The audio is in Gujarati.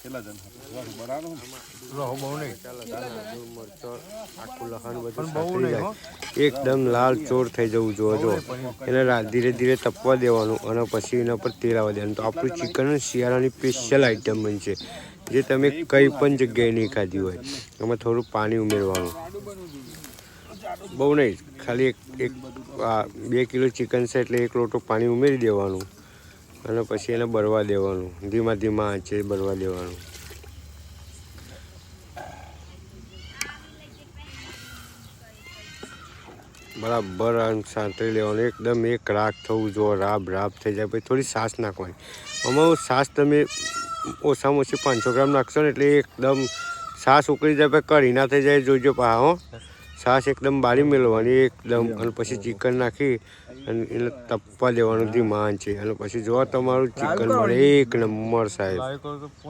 કેટલા જણ બનાવવાનું બહુ નહીં મરચો આખું લહણ બધું પણ બહુ સાતરી નહીં જાય હો એકદમ લાલ ચોર થઈ જવું જો એને ધીરે ધીરે તપવા દેવાનું અને પછી એના પર તેલ આવવા દેવાનું. તો આપણું ચિકન શિયાળાની સ્પેશિયલ આઈટમ બનશે જે તમે કઈ પણ જગ્યાએ નહીં ખાધી હોય. એમાં થોડું પાણી ઉમેરવાનું, બહુ નહીં, ખાલી એક 2 કિલો ચિકન છે એટલે 1 લોટો પાણી ઉમેરી દેવાનું અને પછી એને બળવા દેવાનું, ધીમા ધીમા આંચે બળવા દેવાનું. બરાબર સાંતળી લેવાનું, એકદમ એક રાખ થવું જો રાબ રાબ થઈ જાય. પછી થોડી છાશ નાખવાની. આમાં છાશ તમે ઓછામાં ઓછી 500 ગ્રામ નાખશો ને એટલે એકદમ છાશ ઉકળી જાય, પછી કઢી ના થઈ જાય જોજો પા. હો છાશ એકદમ બાળી મેળવવાની એકદમ, અને પછી ચિકન નાખી અને એને તપવા દેવાનું ધીમા આંચે, અને પછી જો તમારું ચિકન મળે 1 નંબર સાહેબ.